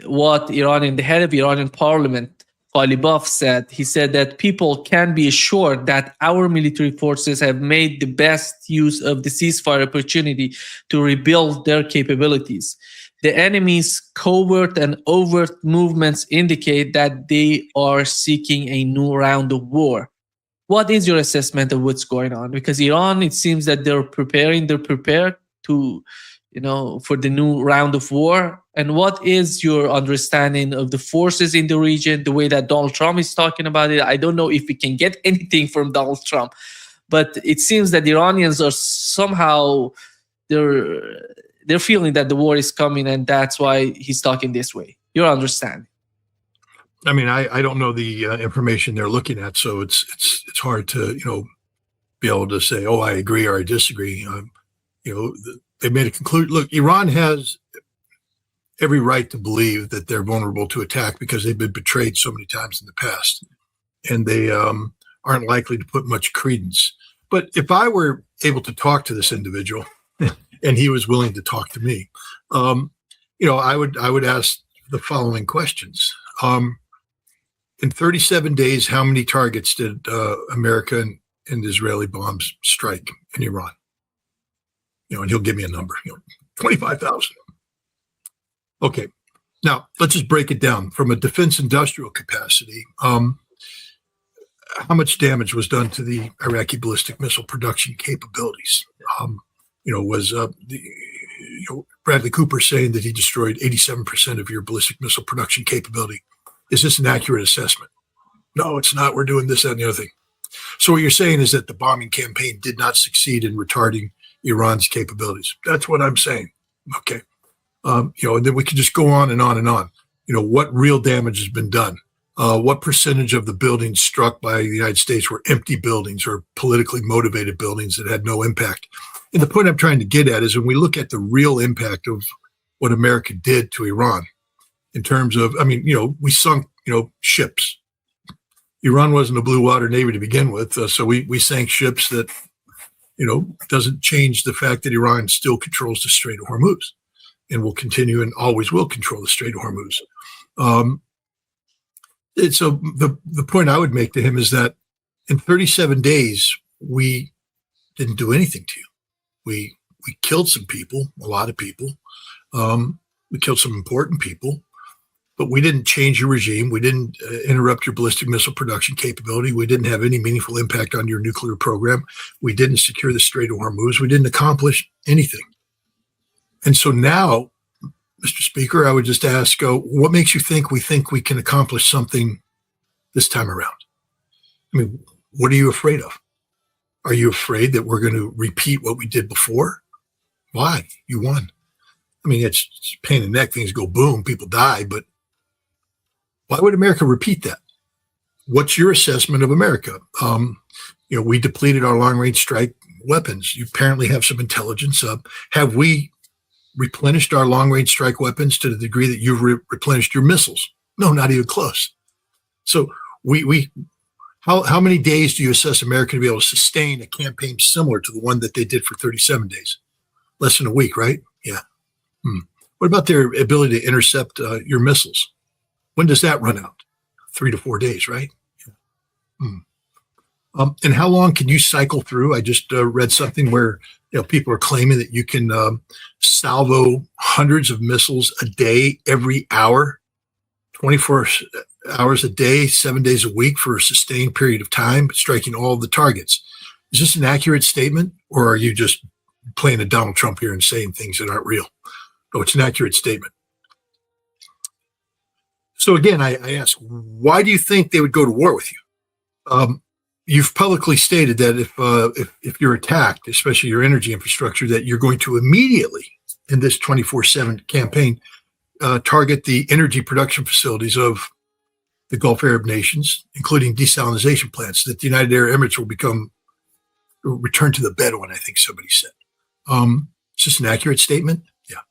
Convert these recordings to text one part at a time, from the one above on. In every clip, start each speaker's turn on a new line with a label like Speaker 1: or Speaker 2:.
Speaker 1: what the head of Iranian parliament, Ghalibaf, said. He said that people can be assured that our military forces have made the best use of the ceasefire opportunity to rebuild their capabilities. The enemy's covert and overt movements indicate that they are seeking a new round of war. What is your assessment of what's going on? Because Iran, it seems that they're prepared to, for the new round of war. And what is your understanding of the forces in the region, the way that Donald Trump is talking about it? I don't know if we can get anything from Donald Trump, but it seems that the Iranians are somehow, they're feeling that the war is coming, and that's why he's talking this way. Your understanding?
Speaker 2: I mean, I don't know the information they're looking at, so it's hard to be able to say, oh, I agree or I disagree. They made a conclusion. Look, Iran has every right to believe that they're vulnerable to attack because they've been betrayed so many times in the past, and they aren't likely to put much credence. But if I were able to talk to this individual, and he was willing to talk to me, I would ask the following questions. In 37 days, how many targets did American and Israeli bombs strike in Iran? And he'll give me a number, 25,000. Okay. Now, let's just break it down. From a defense industrial capacity, how much damage was done to the Iraqi ballistic missile production capabilities? Was Bradley Cooper saying that he destroyed 87% of your ballistic missile production capability. Is this an accurate assessment? No, it's not. We're doing this, that, and the other thing. So what you're saying is that the bombing campaign did not succeed in retarding Iran's capabilities. That's what I'm saying. Okay. And then we can just go on and on and on. What real damage has been done? What percentage of the buildings struck by the United States were empty buildings or politically motivated buildings that had no impact? And the point I'm trying to get at is when we look at the real impact of what America did to Iran in terms of, we sunk, ships. Iran wasn't a blue water navy to begin with. So we sank ships that, doesn't change the fact that Iran still controls the Strait of Hormuz and will continue and always will control the Strait of Hormuz. And so the point I would make to him is that in 37 days, we didn't do anything to you. We killed some people, a lot of people. We killed some important people, but we didn't change your regime. We didn't interrupt your ballistic missile production capability. We didn't have any meaningful impact on your nuclear program. We didn't secure the Strait of Hormuz. We didn't accomplish anything. And so now, Mr. Speaker, I would just ask, what makes you think we can accomplish something this time around? I mean, what are you afraid of? Are you afraid that we're going to repeat what we did before? Why? You won. I mean, it's a pain in the neck. Things go boom, people die, but why would America repeat that? What's your assessment of America? We depleted our long-range strike weapons. You apparently have some intelligence. Have we replenished our long-range strike weapons to the degree that you've replenished your missiles? No, not even close. So how many days do you assess America to be able to sustain a campaign similar to the one that they did for 37 days? Less than a week, right? Yeah. What about their ability to intercept your missiles? When does that run out? 3 to 4 days, right? Yeah. And how long can you cycle through? I just read something where people are claiming that you can salvo hundreds of missiles a day, every hour, 24 hours a day, 7 days a week for a sustained period of time, striking all of the targets. Is this an accurate statement, or are you just playing a Donald Trump here and saying things that aren't real? No, it's an accurate statement. So again, I ask, why do you think they would go to war with you? You've publicly stated that if you're attacked, especially your energy infrastructure, that you're going to immediately, in this 24/7 campaign, target the energy production facilities of the Gulf Arab nations, including desalination plants, that the United Arab Emirates will return to the Bedouin, I think somebody said. Is this an accurate statement? Yeah.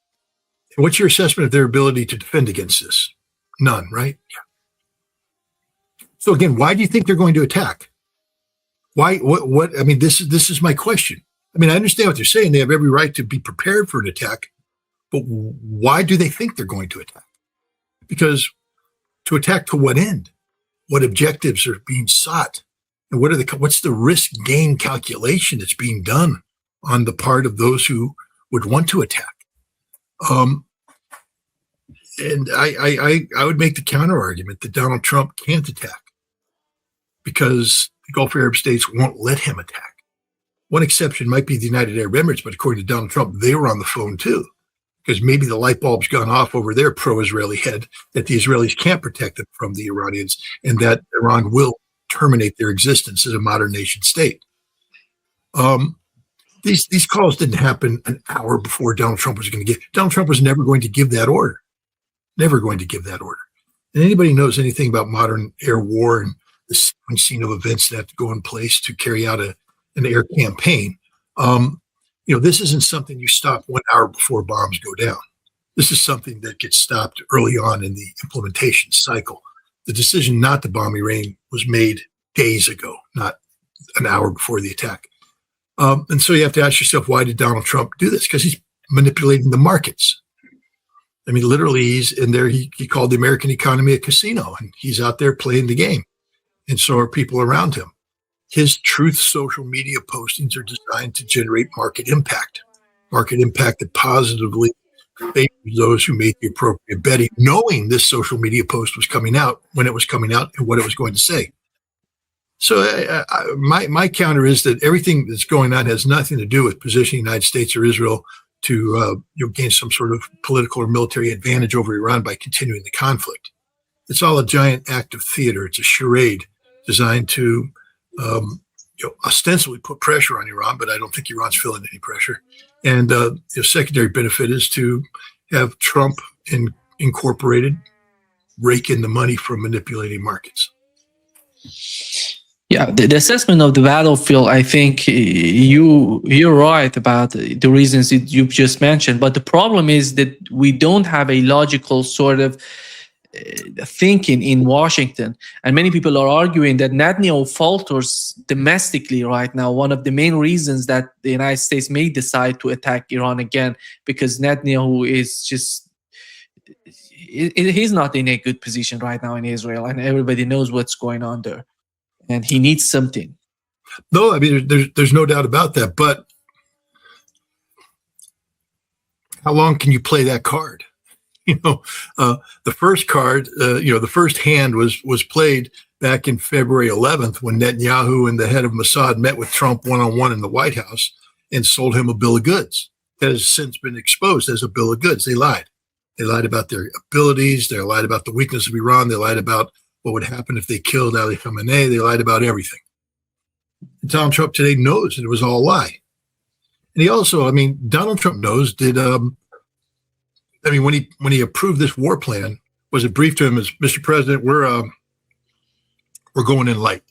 Speaker 2: And what's your assessment of their ability to defend against this? None, right? Yeah. So again, why do you think they're going to attack? Why? What? I mean, this is my question. I mean, I understand what they're saying. They have every right to be prepared for an attack, but why do they think they're going to attack? Because to attack to what end? What objectives are being sought? And what's the risk gain calculation that's being done on the part of those who would want to attack? And I would make the counter argument that Donald Trump can't attack because the Gulf Arab states won't let him attack. One exception might be the United Arab Emirates, but according to Donald Trump, they were on the phone too, because maybe the light bulb's gone off over their pro-Israeli head that the Israelis can't protect them from the Iranians and that Iran will terminate their existence as a modern nation state. These calls didn't happen an hour before Donald Trump was going to Donald Trump was never going to give that order. Never going to give that order. And anybody who knows anything about modern air war and the sequencing of events that have to go in place to carry out an air campaign, this isn't something you stop 1 hour before bombs go down. This is something that gets stopped early on in the implementation cycle. The decision not to bomb Iran was made days ago, not an hour before the attack. And so you have to ask yourself, why did Donald Trump do this? Because he's manipulating the markets. I mean, literally, he's in there. He called the American economy a casino, and he's out there playing the game. And so are people around him. His truth social media postings are designed to generate market impact that positively favors those who made the appropriate betting, knowing this social media post was coming out, when it was coming out, and what it was going to say. So my counter is that everything that's going on has nothing to do with positioning the United States or Israel to gain some sort of political or military advantage over Iran by continuing the conflict. It's all a giant act of theater. It's a charade designed to ostensibly put pressure on Iran, but I don't think Iran's feeling any pressure. And the secondary benefit is to have Trump incorporated rake in the money from manipulating markets.
Speaker 1: Yeah, the assessment of the battlefield, I think you're right about the reasons that you've just mentioned. But the problem is that we don't have a logical sort of thinking in Washington. And many people are arguing that Netanyahu falters domestically right now. One of the main reasons that the United States may decide to attack Iran again, because Netanyahu is just, he's not in a good position right now in Israel, and everybody knows what's going on there. And he needs something.
Speaker 2: No, I mean, there's no doubt about that. But how long can you play that card? The first card, the first hand was played back in February 11th when Netanyahu and the head of Mossad met with Trump one-on-one in the White House and sold him a bill of goods that has since been exposed as a bill of goods. They lied. They lied about their abilities. They lied about the weakness of Iran. They lied about what would happen if they killed Ali Khamenei. They lied about everything. And Donald Trump today knows that it was all a lie. And he also, Donald Trump knows when he approved this war plan, was it briefed to him as, Mr. President, we're going in light.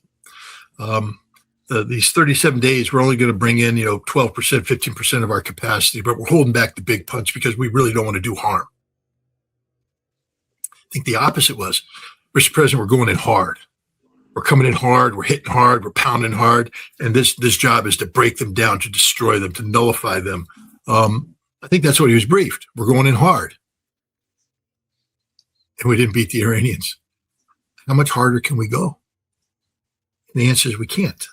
Speaker 2: These 37 days, we're only going to bring in, 12%, 15% of our capacity, but we're holding back the big punch because we really don't want to do harm. I think the opposite was, Mr. President, we're going in hard. We're coming in hard. We're hitting hard. We're pounding hard. And this job is to break them down, to destroy them, to nullify them. I think that's what he was briefed. We're going in hard. And we didn't beat the Iranians. How much harder can we go? And the answer is we can't.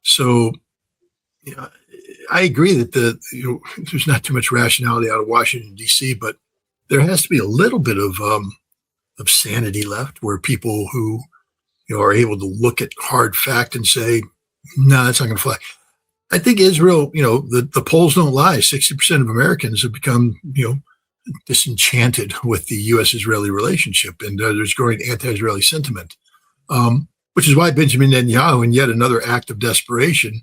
Speaker 2: So I agree that there's not too much rationality out of Washington, D.C., but there has to be a little bit of sanity left, where people who are able to look at hard fact and say, no, that's not going to fly. I think Israel, the polls don't lie. 60% of Americans have become, disenchanted with the U.S.-Israeli relationship, and there's growing anti-Israeli sentiment, which is why Benjamin Netanyahu, in yet another act of desperation,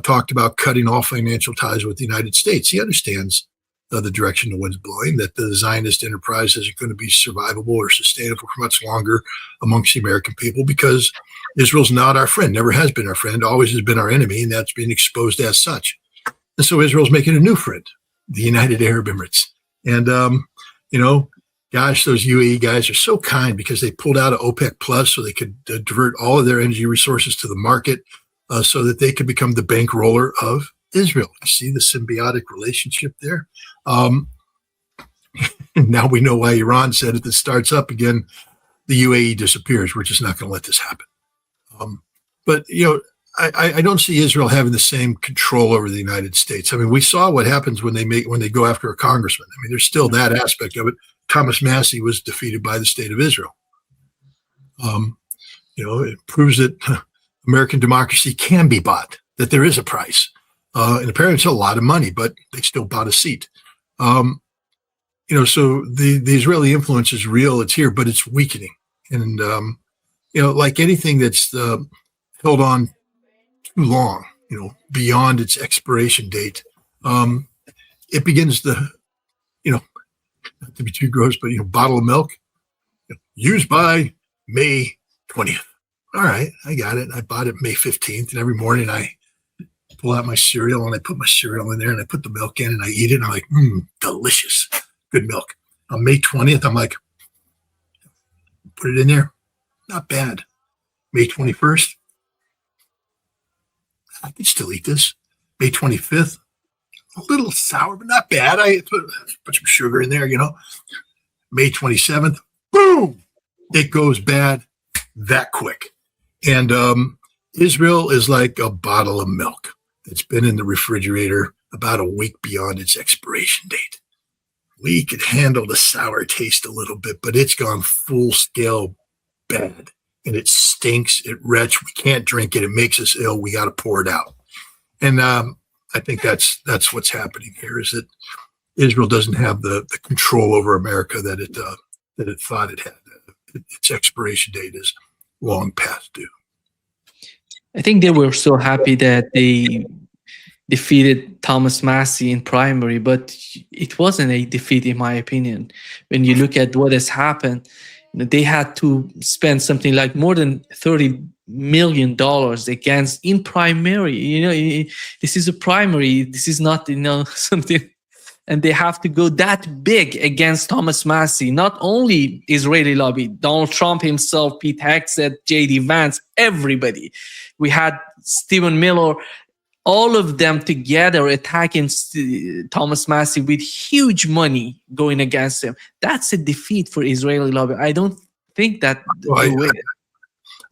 Speaker 2: talked about cutting all financial ties with the United States. He understands the direction the wind's blowing, that the Zionist enterprise isn't going to be survivable or sustainable for much longer amongst the American people, because Israel's not our friend, never has been our friend, always has been our enemy, and that's been exposed as such. And so Israel's making a new friend, the United Arab Emirates. And, gosh, those UAE guys are so kind, because they pulled out of OPEC Plus so they could divert all of their energy resources to the market so that they could become the bankroller of Israel. You see the symbiotic relationship there. Now we know why Iran said if this starts up again, the UAE disappears. We're just not going to let this happen. But I don't see Israel having the same control over the United States. I mean, we saw what happens when they go after a congressman. I mean, there's still that aspect of it. Thomas Massey was defeated by the state of Israel. It proves that American democracy can be bought, that there is a price. And apparently it's a lot of money, but they still bought a seat. So the Israeli influence is real. It's here, but it's weakening. And, like anything that's held on too long, beyond its expiration date, it begins to, not to be too gross, but, bottle of milk used by May 20th. All right, I got it. I bought it May 15th, and every morning I pull out my cereal and I put my cereal in there and I put the milk in and I eat it. And I'm like, delicious, good milk. On May 20th, I'm like, put it in there. Not bad. May 21st, I can still eat this. May 25th, a little sour, but not bad. I put some sugar in there, May 27th, boom, it goes bad that quick. And Israel is like a bottle of milk that's been in the refrigerator about a week beyond its expiration date. We could handle the sour taste a little bit, but it's gone full scale bad. And it stinks. It retch. We can't drink it. It makes us ill. We got to pour it out. And I think that's what's happening here, is that Israel doesn't have the control over America that it thought it had. Its expiration date is long past due.
Speaker 1: I think they were so happy that they defeated Thomas Massey in primary, but it wasn't a defeat, in my opinion. When you look at what has happened, they had to spend something like more than $30 million against in primary. This is a primary. This is not, something. And they have to go that big against Thomas Massey. Not only Israeli lobby, Donald Trump himself, Pete Hegseth, J.D. Vance, everybody. We had Stephen Miller, all of them together attacking Thomas Massey with huge money going against him. That's a defeat for Israeli lobby. I don't think that.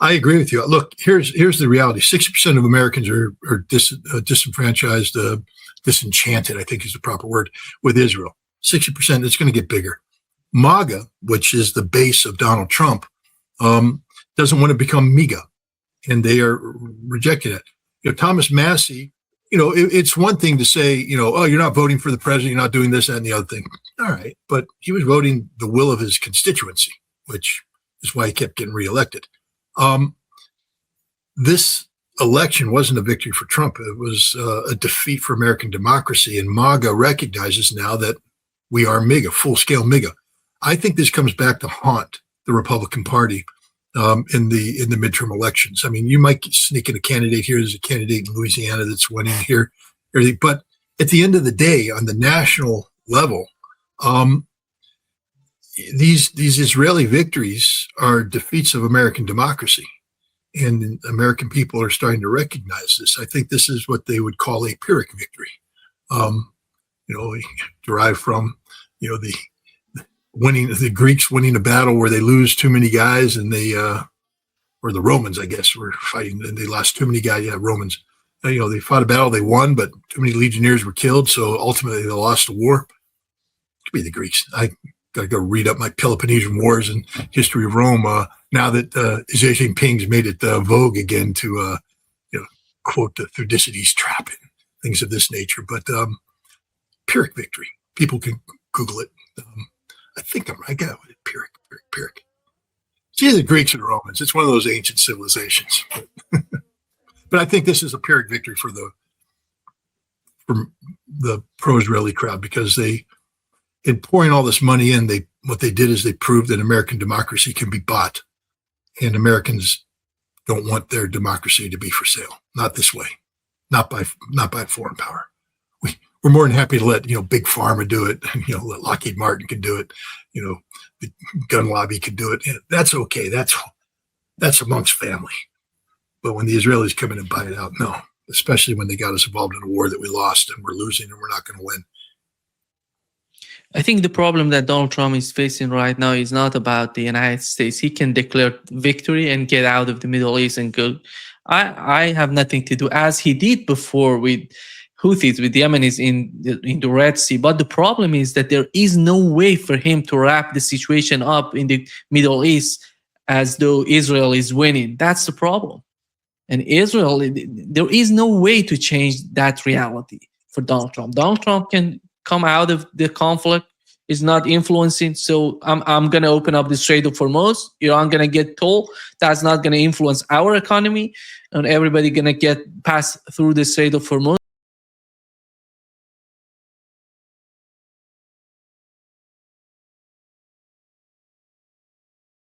Speaker 2: I agree with you. Look, here's the reality. 60% of Americans are disenfranchised, disenchanted, I think is the proper word, with Israel. 60%, it's going to get bigger. MAGA, which is the base of Donald Trump, doesn't want to become MAGA, and they are rejecting it. Thomas Massey, it's one thing to say, oh, you're not voting for the president, you're not doing this, that, and the other thing. All right, but he was voting the will of his constituency, which is why he kept getting reelected. This election wasn't a victory for Trump. It was a defeat for American democracy, and MAGA recognizes now that we are MAGA, full-scale MAGA. I think this comes back to haunt the Republican Party in the midterm elections. I mean, you might sneak in a candidate here. There's a candidate in Louisiana that's winning here, but at the end of the day, on the national level, these Israeli victories are defeats of American democracy. And American people are starting to recognize this. I think this is what they would call a Pyrrhic victory. Derived from, the Greeks winning a battle where they lose too many guys, and or the Romans, I guess, were fighting and they lost too many guys. Yeah, Romans. They fought a battle, they won, but too many legionnaires were killed, so ultimately they lost the war. It could be the Greeks. I got to go read up my Peloponnesian Wars and history of Rome. Now that Xi Jinping's made it vogue again to, quote the Thucydides trap and things of this nature. But Pyrrhic victory. People can Google it. I think I'm right. I got it. Pyrrhic. It's either the Greeks or the Romans. It's one of those ancient civilizations. But I think this is a Pyrrhic victory for the pro-Israeli crowd, because in pouring all this money in, what they did is they proved that American democracy can be bought. And Americans don't want their democracy to be for sale. Not this way. Not by foreign power. We're more than happy to let Big Pharma do it. Let Lockheed Martin can do it. The gun lobby can do it. That's okay. That's amongst family. But when the Israelis come in and buy it out, no. Especially when they got us involved in a war that we lost and we're losing and we're not going to win.
Speaker 1: I think the problem that Donald Trump is facing right now is not about the United States. He can declare victory and get out of the Middle East and go. I have nothing to do, as he did before with Houthis, with Yemenis in the Red Sea. But the problem is that there is no way for him to wrap the situation up in the Middle East as though Israel is winning. That's the problem. And Israel, there is no way to change that reality for Donald Trump. Donald Trump can come out of the conflict, is not influencing. So I'm going to open up the Strait of Hormuz. Iran going to get toll. That's not going to influence our economy, and everybody going to get pass through the Strait of Hormuz.